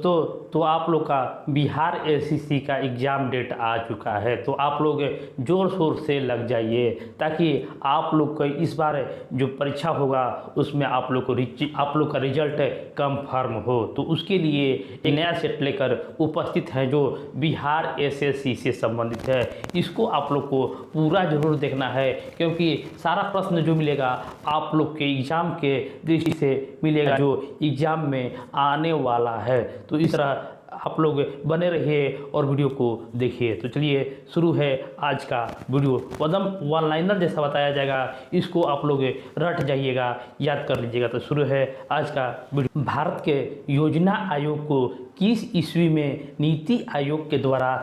तो आप लोग का बिहार एसएससी का एग्ज़ाम डेट आ चुका है, तो आप लोग ज़ोर शोर से लग जाइए ताकि आप लोग का इस बार जो परीक्षा होगा उसमें आप लोग का रिजल्ट कंफर्म हो। तो उसके लिए एक नया सेट लेकर उपस्थित हैं जो बिहार एसएससी से संबंधित है। इसको आप लोग को पूरा ज़रूर देखना है क्योंकि सारा प्रश्न जो मिलेगा आप लोग के एग्ज़ाम के दृष्टि से मिलेगा जो एग्ज़ाम में आने वाला है। तो इस तरह आप लोग बने रहिए और वीडियो को देखिए। तो चलिए शुरू है आज का वीडियो। एकदम वन लाइनर जैसा बताया जाएगा, इसको आप लोग रट जाइएगा, याद कर लीजिएगा। तो शुरू है आज का वीडियो। भारत के योजना आयोग को किस ईस्वी में नीति आयोग के द्वारा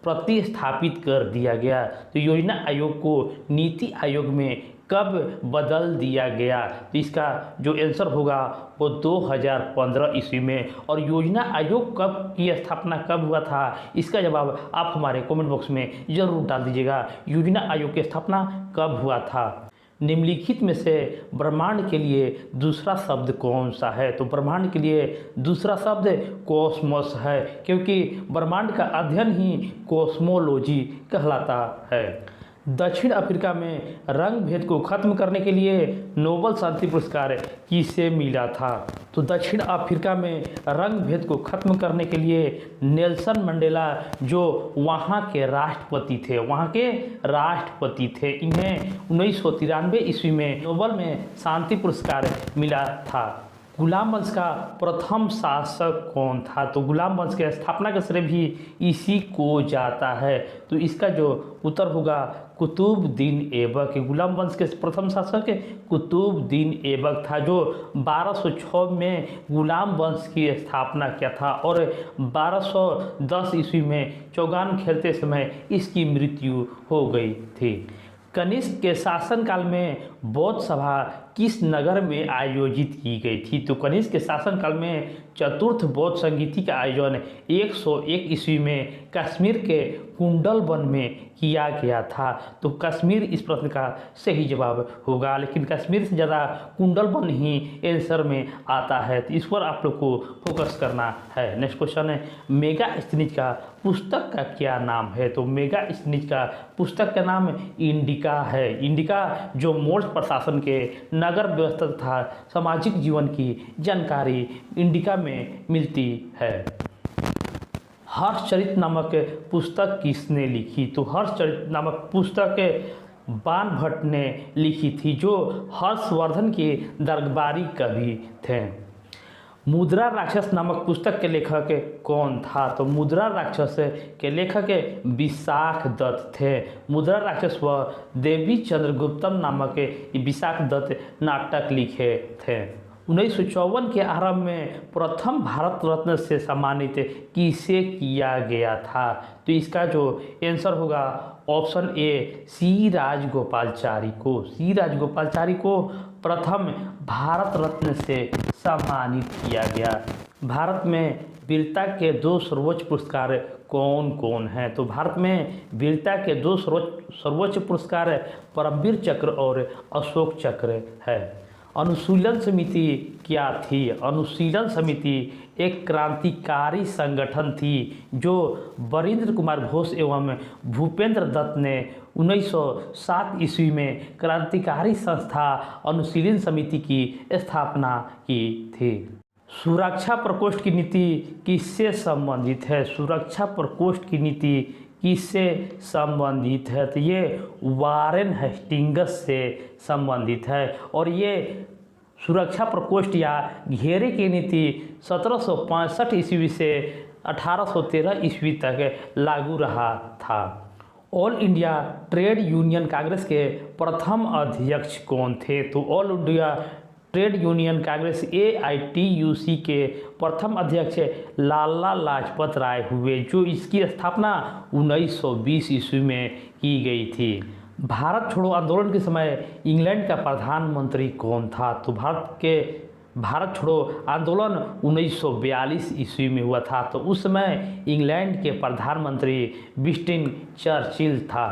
प्रतिस्थापित कर दिया गया? तो योजना आयोग को नीति आयोग में कब बदल दिया गया? तो इसका जो आंसर होगा वो 2015 ईस्वी में। और योजना आयोग कब की स्थापना कब हुआ था, इसका जवाब आप हमारे कमेंट बॉक्स में ज़रूर डाल दीजिएगा। योजना आयोग की स्थापना कब हुआ था? निम्नलिखित में से ब्रह्मांड के लिए दूसरा शब्द कौन सा है? तो ब्रह्मांड के लिए दूसरा शब्द कॉस्मोस है, क्योंकि ब्रह्मांड का अध्ययन ही कॉस्मोलॉजी कहलाता है। दक्षिण अफ्रीका में रंग भेद को खत्म करने के लिए नोबेल शांति पुरस्कार किसे मिला था? तो दक्षिण अफ्रीका में रंग भेद को खत्म करने के लिए नेल्सन मंडेला जो वहाँ के राष्ट्रपति थे, इन्हें 1993 ईस्वी में नोबेल में शांति पुरस्कार मिला था। गुलाम वंश का प्रथम शासक कौन था? तो गुलाम वंश के स्थापना का श्रेय भी इसी को जाता है। तो इसका जो उत्तर होगा कुतुबुद्दीन ऐबक। गुलाम वंश के प्रथम शासक कुतुबुद्दीन ऐबक था जो 1206 में गुलाम वंश की स्थापना किया था और 1210 ईस्वी में चौगान खेलते समय इसकी मृत्यु हो गई थी। कनिष्क के शासनकाल में बौद्ध सभा किस नगर में आयोजित की गई थी? तो कनिष्क के शासनकाल में चतुर्थ बौद्ध संगीति का आयोजन 101 ईस्वी में कश्मीर के कुंडल वन में किया गया था। तो कश्मीर इस प्रश्न का सही जवाब होगा, लेकिन कश्मीर से ज़्यादा कुंडल वन ही आंसर में आता है। तो इस पर आप लोग को फोकस करना है। नेक्स्ट क्वेश्चन है, मेगास्थनीज का पुस्तक का क्या नाम है? तो मेगास्थनीज का पुस्तक का नाम इंडिका है। इंडिका जो मोल्ड प्रशासन के नगर व्यवस्था तथा सामाजिक जीवन की जानकारी इंडिका में मिलती है। हर्षचरित नामक पुस्तक किसने लिखी? तो हर्षचरित नामक पुस्तक बाणभट्ट ने लिखी थी जो हर्षवर्धन के दरबारी कवि थे। मुद्रा राक्षस नामक पुस्तक के लेखक कौन था? तो मुद्रा राक्षस के लेखक विशाख दत्त थे। मुद्रा राक्षस व देवी चंद्रगुप्तम नामक विशाख दत्त नाटक लिखे थे। 1954 के आरंभ में प्रथम भारत रत्न से सम्मानित किसे किया गया था? तो इसका जो आंसर होगा ऑप्शन ए सी राजगोपालचारी को। सी राजगोपालचारी को प्रथम भारत रत्न से सम्मानित किया गया। भारत में वीरता के 2 सर्वोच्च पुरस्कार कौन कौन हैं? तो भारत में वीरता के 2 सर्वोच्च पुरस्कार परमवीर चक्र और अशोक चक्र है। अनुशीलन समिति क्या थी? अनुशीलन समिति एक क्रांतिकारी संगठन थी जो वरिंद्र कुमार घोष एवं भूपेंद्र दत्त ने 1907 ईस्वी में क्रांतिकारी संस्था अनुशीलन समिति की स्थापना की थी। सुरक्षा प्रकोष्ठ की नीति किससे संबंधित है? सुरक्षा प्रकोष्ठ की नीति किससे संबंधित है? तो ये वारेन हेस्टिंग्स से संबंधित है और ये सुरक्षा प्रकोष्ठ या घेरे की नीति 1765 ईस्वी से 1813 ईस्वी तक लागू रहा था। All India trade union Congress के प्रथम अध्यक्ष कौन थे? तो all India trade union Congress AITUC के प्रथम अध्यक्ष लाला लाजपत राय हुए जो इसकी स्थापना 1920 ईस्वी में की गई थी। भारत छोड़ो आंदोलन के समय इंग्लैंड का प्रधानमंत्री कौन था? तो भारत छोड़ो आंदोलन 1942 ईस्वी में हुआ था। तो उस समय इंग्लैंड के प्रधानमंत्री विंस्टन चर्चिल था।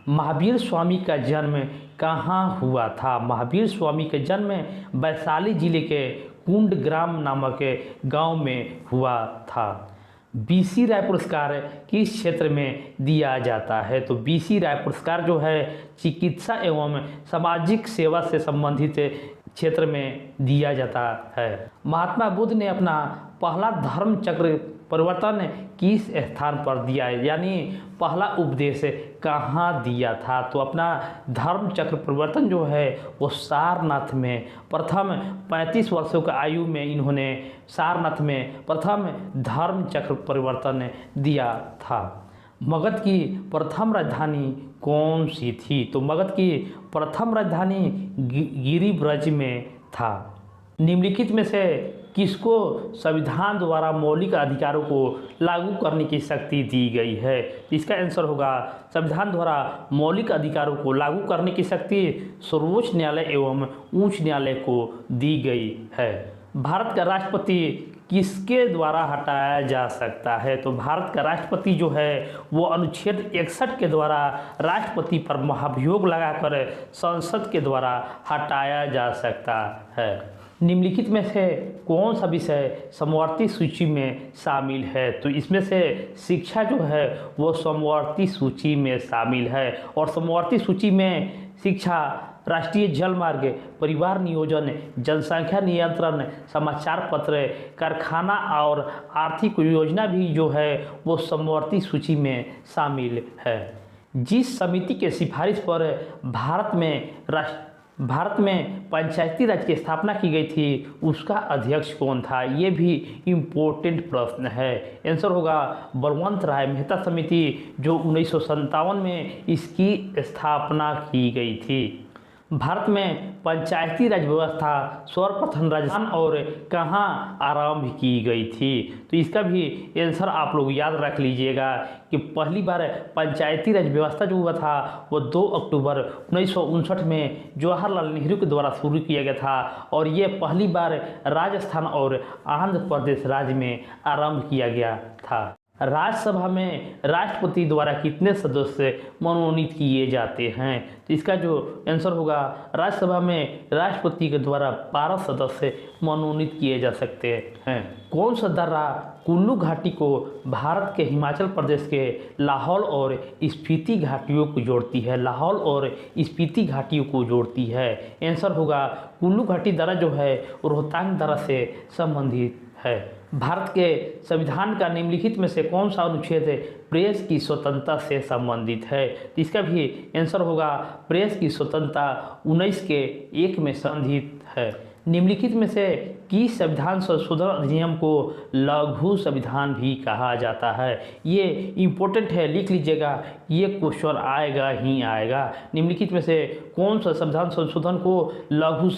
महावीर स्वामी का जन्म कहाँ हुआ था? महावीर स्वामी का जन्म वैशाली जिले के कुंडग्राम नामक गांव में हुआ था। बीसी राय पुरस्कार किस क्षेत्र में दिया जाता है? तो बीसी राय पुरस्कार जो है चिकित्सा एवं सामाजिक सेवा से संबंधित क्षेत्र में दिया जाता है। महात्मा बुद्ध ने अपना पहला धर्म चक्र परिवर्तन किस स्थान पर दिया है, यानी पहला उपदेश कहाँ दिया था? तो अपना धर्म चक्र परिवर्तन जो है वो सारनाथ में प्रथम 35 वर्षों की आयु में इन्होंने सारनाथ में प्रथम धर्म चक्र परिवर्तन दिया था। मगध की प्रथम राजधानी कौन सी थी? तो मगध की प्रथम राजधानी गिरिब्रज में था। निम्नलिखित में से किसको संविधान द्वारा मौलिक अधिकारों को लागू करने की शक्ति दी गई है? इसका आंसर होगा संविधान द्वारा मौलिक अधिकारों को लागू करने की शक्ति सर्वोच्च न्यायालय एवं उच्च न्यायालय को दी गई है। भारत का राष्ट्रपति किसके द्वारा हटाया जा सकता है? तो भारत का राष्ट्रपति जो है वो अनुच्छेद 61 के द्वारा राष्ट्रपति पर महाभियोग लगाकर संसद के द्वारा हटाया जा सकता है। निम्नलिखित में से कौन सा विषय समवर्ती सूची में शामिल है? तो इसमें से शिक्षा जो है वो समवर्ती सूची में शामिल है। और समवर्ती सूची में शिक्षा, राष्ट्रीय जल मार्ग, परिवार नियोजन, जनसंख्या नियंत्रण, समाचार पत्र, कारखाना और आर्थिक योजना भी जो है वो समवर्ती सूची में शामिल है। जिस समिति के सिफारिश पर भारत में पंचायती राज की स्थापना की गई थी उसका अध्यक्ष कौन था? ये भी इम्पोर्टेंट प्रश्न है। आंसर होगा बलवंत राय मेहता समिति, जो 1957 में इसकी स्थापना की गई थी। भारत में पंचायती राज व्यवस्था सर्वप्रथम राजस्थान और कहाँ आरंभ की गई थी? तो इसका भी आंसर आप लोग याद रख लीजिएगा कि पहली बार पंचायती राज व्यवस्था जो हुआ था वो 2 अक्टूबर 1959 में जवाहरलाल नेहरू के द्वारा शुरू किया गया था और ये पहली बार राजस्थान और आंध्र प्रदेश राज्य में आरंभ किया गया था। राज्यसभा में राष्ट्रपति द्वारा कितने सदस्य मनोनीत किए जाते हैं? तो इसका जो आंसर होगा राज्यसभा में राष्ट्रपति के द्वारा 12 सदस्य मनोनीत किए जा सकते हैं। कौन सा दर्रा कुल्लू घाटी को भारत के हिमाचल प्रदेश के लाहौल और स्पीति घाटियों को जोड़ती है? लाहौल और स्पीति घाटियों को जोड़ती है। आंसर होगा कुल्लू घाटी दर्रा जो है रोहतांग दर्रा से संबंधित है। भारत के संविधान का निम्नलिखित में से कौन सा अनुच्छेद प्रेस की स्वतंत्रता से संबंधित है? तो इसका भी आंसर होगा प्रेस की स्वतंत्रता 19 के 1 में संबंधित है। निम्नलिखित में से किस संविधान संशोधन अधिनियम को लघु संविधान भी कहा जाता है? ये इम्पोर्टेंट है, लिख लीजिएगा, ये क्वेश्चन आएगा ही आएगा। निम्नलिखित में से कौन सा संविधान संशोधन को लघु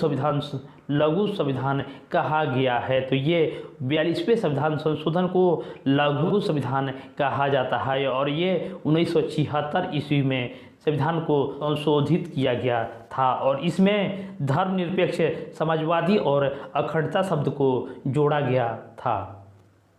संविधान कहा गया है? तो ये 42वें संविधान संशोधन को लघु संविधान कहा जाता है और ये 1976 ईस्वी में संविधान को संशोधित किया गया था और इसमें धर्मनिरपेक्ष, समाजवादी और अखंडता शब्द को जोड़ा गया था।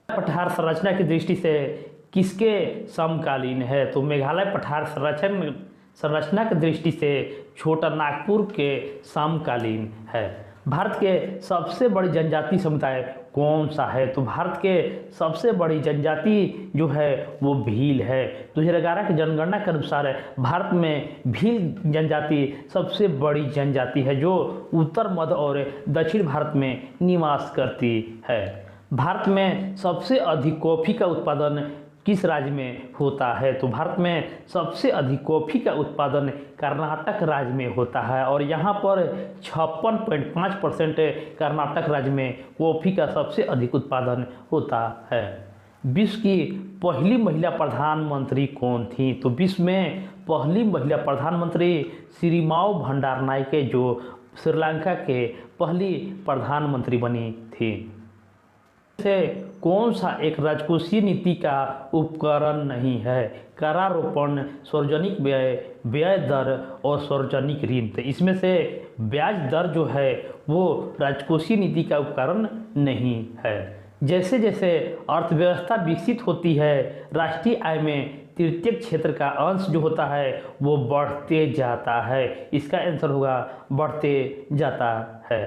पठार संरचना की दृष्टि से किसके समकालीन है? तो मेघालय पठार संरचना की दृष्टि से छोटा नागपुर के समकालीन है। भारत के सबसे बड़ी जनजाति समुदाय कौन सा है? तो भारत के सबसे बड़ी जनजाति जो है वो भील है। 2011 की जनगणना के अनुसार भारत में भील जनजाति सबसे बड़ी जनजाति है जो उत्तर, मध्य और दक्षिण भारत में निवास करती है। भारत में सबसे अधिक कॉफ़ी का उत्पादन किस राज्य में होता है? तो भारत में सबसे अधिक कॉफ़ी का उत्पादन कर्नाटक राज्य में होता है और यहाँ पर 56.5% कर्नाटक राज्य में कॉफ़ी का सबसे अधिक उत्पादन होता है। विश्व की पहली महिला प्रधानमंत्री कौन थी? तो विश्व में पहली महिला प्रधानमंत्री श्रीमाओ भंडारनायके, जो श्रीलंका के पहली प्रधानमंत्री बनी थी। से कौन सा एक राजकोषीय नीति का उपकरण नहीं है? करारोपण, सार्वजनिक व्यय, ब्याज दर और सार्वजनिक ऋण। तो इसमें से ब्याज दर जो है वो राजकोषीय नीति का उपकरण नहीं है। जैसे जैसे अर्थव्यवस्था विकसित होती है राष्ट्रीय आय में तृतीय क्षेत्र का अंश जो होता है वो बढ़ते जाता है। इसका आंसर होगा बढ़ते जाता है।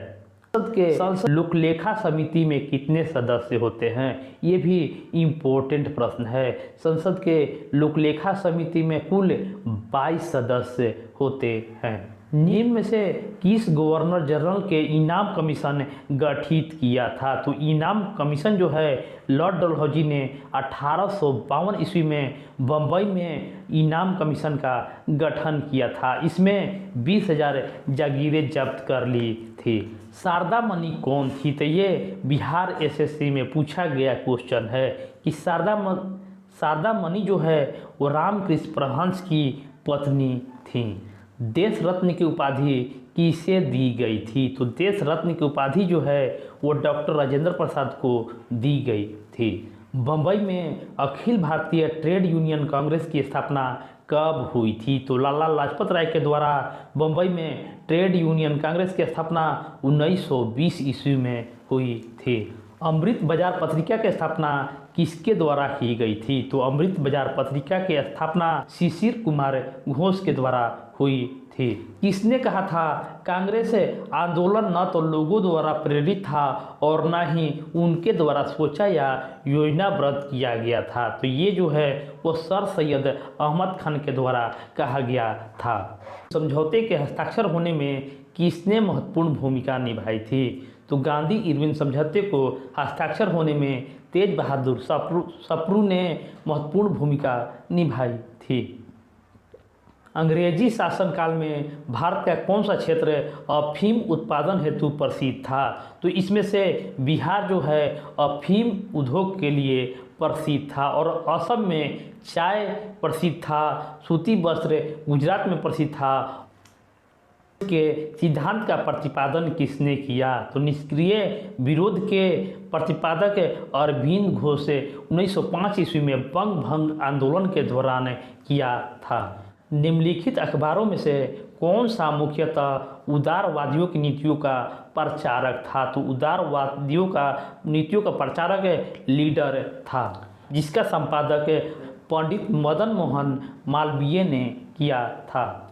संसद के लोकलेखा समिति में कितने सदस्य होते हैं, ये भी इम्पोर्टेंट प्रश्न है। संसद के लोकलेखा समिति में कुल 22 सदस्य होते हैं। निम्न में से किस गवर्नर जनरल के इनाम कमीशन गठित किया था? तो इनाम कमीशन जो है लॉर्ड डलहौजी ने 1852 ईस्वी में बम्बई में इनाम कमीशन का गठन किया था। इसमें 20,000 जागीरें जब्त कर ली थी। शारदा मणि कौन थी? तो ये बिहार एसएससी में पूछा गया क्वेश्चन है कि शारदा मणि जो है वो रामकृष्ण परमहंस की पत्नी थी। देश रत्न की उपाधि किसे दी गई थी? तो देश रत्न की उपाधि जो है वो डॉक्टर राजेंद्र प्रसाद को दी गई थी। बम्बई में अखिल भारतीय ट्रेड यूनियन कांग्रेस की स्थापना कब हुई थी? तो लाला लाजपत राय के द्वारा बम्बई में ट्रेड यूनियन कांग्रेस की स्थापना 1920 ईस्वी में हुई थी। अमृत बाजार पत्रिका की स्थापना किसके द्वारा की गई थी? तो अमृत बाजार पत्रिका की स्थापना शिशिर कुमार घोष के द्वारा हुई थी। किसने कहा था कांग्रेस आंदोलन न तो लोगों द्वारा प्रेरित था और न ही उनके द्वारा सोचा या योजनाबद्ध किया गया था? तो ये जो है वो सर सैयद अहमद खान के द्वारा कहा गया था। समझौते के हस्ताक्षर होने में किसने महत्वपूर्ण भूमिका निभाई थी? तो गांधी इरविन समझौते को हस्ताक्षर होने में तेज बहादुर सप्रू ने महत्वपूर्ण भूमिका निभाई थी। अंग्रेजी शासनकाल में भारत का कौन सा क्षेत्र अफीम उत्पादन हेतु प्रसिद्ध था? तो इसमें से बिहार जो है अफीम उद्योग के लिए प्रसिद्ध था और असम में चाय प्रसिद्ध था, सूती वस्त्र गुजरात में प्रसिद्ध था। के सिद्धांत का प्रतिपादन किसने किया? तो निष्क्रिय विरोध के प्रतिपादक अरविंद घोष 1905 ईस्वी में बंग भंग आंदोलन के दौरान किया था। निम्नलिखित अखबारों में से कौन सा मुख्यतः उदारवादियों की नीतियों का प्रचारक था? तो उदारवादियों का नीतियों का प्रचारक लीडर था, जिसका संपादक पंडित मदन मोहन मालवीय ने किया था।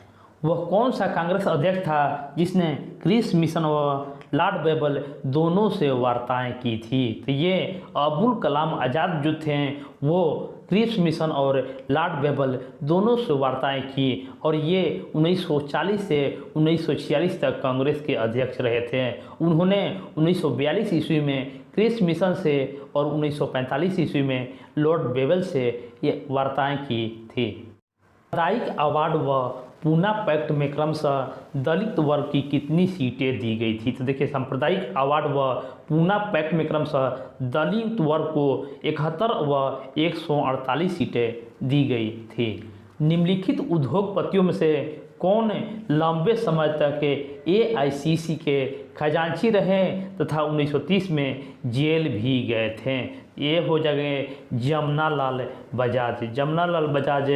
वह कौन सा कांग्रेस अध्यक्ष था जिसने क्रिस मिशन व लॉर्ड बेबल दोनों से वार्ताएं की थी? तो ये अबुल कलाम आज़ाद जो थे वो क्रिस मिशन और लॉर्ड बेबल दोनों से वार्ताएं की और ये 1940 से 1946 तक कांग्रेस के अध्यक्ष रहे थे। उन्होंने 1942 ईस्वी में क्रिस मिशन से और 1945 ईस्वी में लॉर्ड बेबल से ये वार्ताएं की थी। सामुदायिक अवार्ड व पूना पैक्ट में क्रमशः दलित वर्ग की कितनी सीटें दी गई थी? तो देखिए सांप्रदायिक अवार्ड व पूना पैक्ट में क्रमशः दलित वर्ग को 71 व 148 सीटें दी गई थी। निम्नलिखित उद्योगपतियों में से कौन लंबे समय तक AICC के खजांची रहे तथा 1930 में जेल भी गए थे? ये हो जाएंगे जमनालाल बजाज। जमनालाल बजाज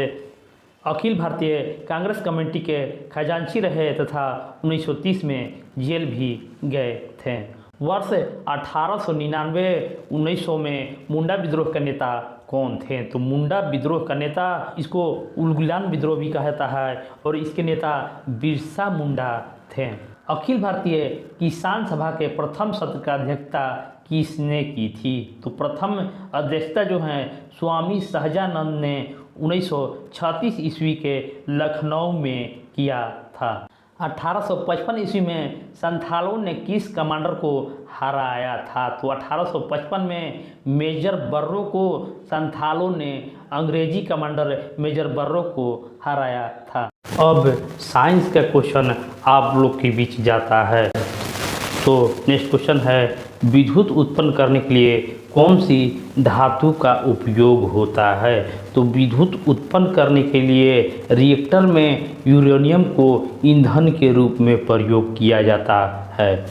अखिल भारतीय कांग्रेस कमेटी के खजांची रहे तथा 1930 में जेल भी गए थे। वर्ष 1899-1900 में मुंडा विद्रोह का नेता कौन थे? तो मुंडा विद्रोह का नेता, इसको उलगुलान विद्रोह भी कहता है और इसके नेता बिरसा मुंडा थे। अखिल भारतीय किसान सभा के प्रथम सत्र का अध्यक्षता किसने की थी? तो प्रथम अध्यक्षता जो है स्वामी सहजानंद ने 1936 ईस्वी के लखनऊ में किया था। 1855 ईस्वी में संथालों ने किस कमांडर को हराया था? तो 1855 में मेजर बर्रो को संथालों ने अंग्रेजी कमांडर मेजर बर्रो को हराया था। अब साइंस का क्वेश्चन आप लोग के बीच जाता है। तो नेक्स्ट क्वेश्चन है विद्युत उत्पन्न करने के लिए कौन सी धातु का उपयोग होता है? तो विद्युत उत्पन्न करने के लिए रिएक्टर में यूरेनियम को ईंधन के रूप में प्रयोग किया जाता है।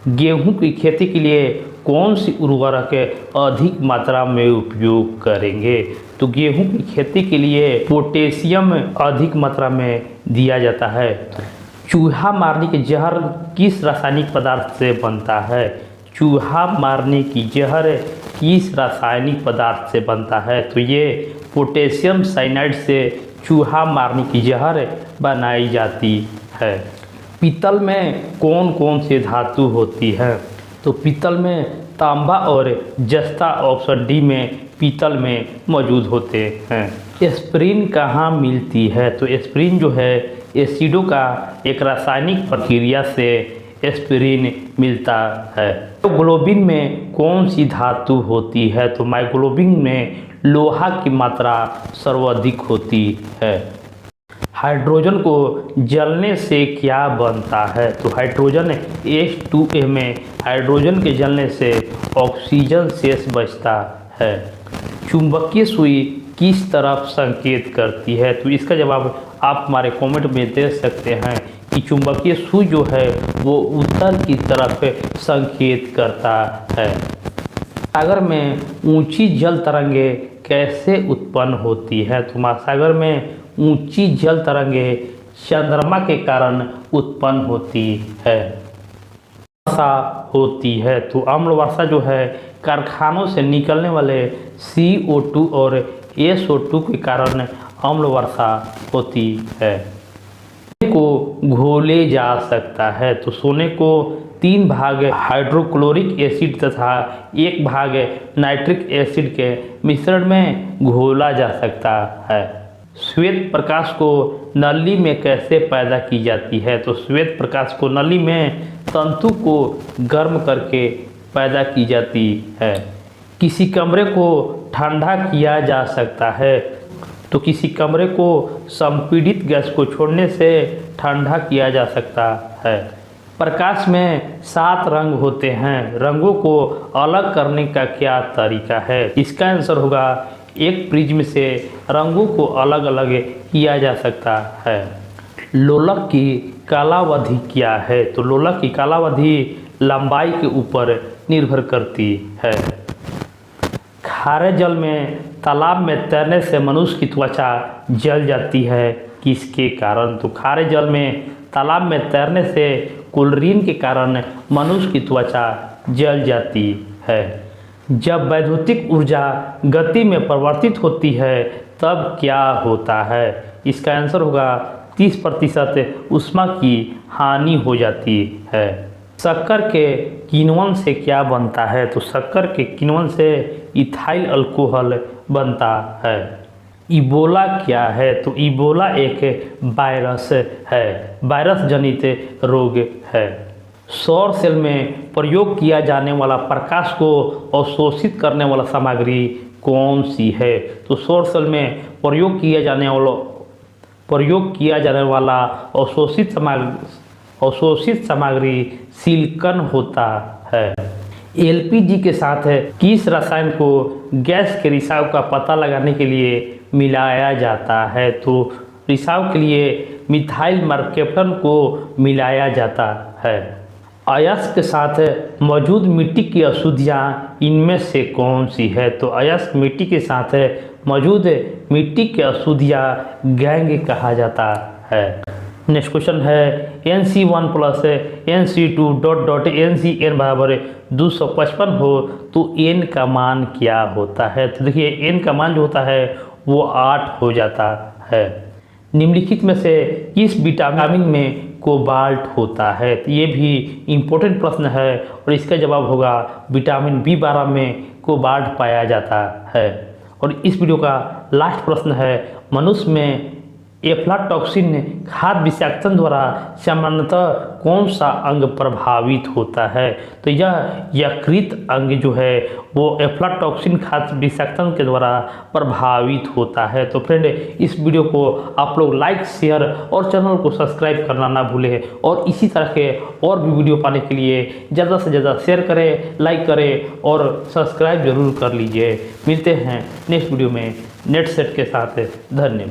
गेहूं की खेती के लिए कौन सी उर्वरक अधिक मात्रा में उपयोग करेंगे? तो गेहूं की खेती के लिए पोटेशियम अधिक मात्रा में दिया जाता है। चूहा मारने के जहर किस रासायनिक पदार्थ से बनता है? चूहा मारने की जहर किस रासायनिक पदार्थ से बनता है? तो ये पोटेशियम साइनाइड से चूहा मारने की जहर बनाई जाती है। पीतल में कौन कौन सी धातु होती है? तो पीतल में तांबा और जस्ता ऑप्शन डी में पीतल में मौजूद होते हैं। एस्पिरिन कहाँ मिलती है? तो एस्पिरिन जो है एसिडों का एक रासायनिक प्रक्रिया से एस्पिरिन मिलता है। माइग्लोबिन में कौन सी धातु होती है? तो माइग्लोबिन में लोहा की मात्रा सर्वाधिक होती है। हाइड्रोजन को जलने से क्या बनता है? तो हाइड्रोजन H2A में हाइड्रोजन के जलने से ऑक्सीजन शेष बचता है। चुंबकीय सुई किस तरफ संकेत करती है? तो इसका जवाब आप हमारे कमेंट में दे सकते हैं कि चुंबकीय सुई जो है वो उत्तर की तरफ संकेत करता है। सागर में ऊंची जल तरंगे कैसे उत्पन्न होती है? तो महासागर में ऊंची जल तरंगे चंद्रमा के कारण उत्पन्न होती है। वर्षा होती है तो अम्ल वर्षा जो है कारखानों से निकलने वाले CO2 और SO2 के कारण अम्ल वर्षा होती है। सोने को घोले जा सकता है तो सोने को 3 भाग हाइड्रोक्लोरिक एसिड तथा 1 भाग नाइट्रिक एसिड के मिश्रण में घोला जा सकता है। श्वेत प्रकाश को नली में कैसे पैदा की जाती है? तो श्वेत प्रकाश को नली में तंतु को गर्म करके पैदा की जाती है। किसी कमरे को ठंडा किया जा सकता है? तो किसी कमरे को संपीड़ित गैस को छोड़ने से ठंडा किया जा सकता है। प्रकाश में 7 रंग होते हैं, रंगों को अलग करने का क्या तरीका है? इसका आंसर होगा एक प्रिज्म से रंगों को अलग अलग किया जा सकता है। लोलक की कालावधि क्या है? तो लोलक की कालावधि लंबाई के ऊपर निर्भर करती है। खारे जल में तालाब में तैरने से मनुष्य की त्वचा जल जाती है, किसके कारण? तो खारे जल में तालाब में तैरने से क्लोरीन के कारण मनुष्य की त्वचा जल जाती है। जब वैद्युतिक ऊर्जा गति में परिवर्तित होती है तब क्या होता है? इसका आंसर होगा 30% ऊष्मा की हानि हो जाती है। शक्कर के किण्वन से क्या बनता है? तो शक्कर के किण्वन से इथाइल अल्कोहल बनता है। इबोला क्या है? तो इबोला एक वायरस है, वायरस जनित रोग है। सौर सेल में प्रयोग किया जाने वाला प्रकाश को अवशोषित करने वाला सामग्री कौन सी है? तो सौर सेल में प्रयोग किया जाने वाला अवशोषित सामग्री सिलिकॉन होता है। LPG के साथ किस रसायन को गैस के रिसाव का पता लगाने के लिए मिलाया जाता है? तो रिसाव के लिए मिथाइल मर्कैप्टन को मिलाया जाता है। अयस्क के साथ मौजूद मिट्टी की अशुद्धियाँ इनमें से कौन सी है? तो अयस्क मिट्टी के साथ मौजूद मिट्टी की अशुद्धियाँ गैंग कहा जाता है। नेक्स्ट क्वेश्चन है NC1 + NC2 ... NCN बराबर 255 हो तो N का मान क्या होता है? तो देखिए N का मान जो होता है वो 8 हो जाता है। निम्नलिखित में से किस विटामिन में कोबाल्ट होता है? तो ये भी इम्पोर्टेंट प्रश्न है और इसका जवाब होगा विटामिन B12 में कोबाल्ट पाया जाता है। और इस वीडियो का लास्ट प्रश्न है मनुष्य में एफ्लाटॉक्सिन खाद्य विषाक्तन द्वारा सामान्यतः कौन सा अंग प्रभावित होता है? तो यह यकृत अंग जो है वो एफ्लाटॉक्सिन खाद्य विषाक्तन के द्वारा प्रभावित होता है। तो फ्रेंड इस वीडियो को आप लोग लाइक शेयर और चैनल को सब्सक्राइब करना ना भूलें और इसी तरह के और भी वीडियो पाने के लिए ज़्यादा से ज़्यादा शेयर करें, लाइक करें और सब्सक्राइब जरूर कर लीजिए। मिलते हैं नेक्स्ट वीडियो में नेट सेट के साथ। धन्यवाद।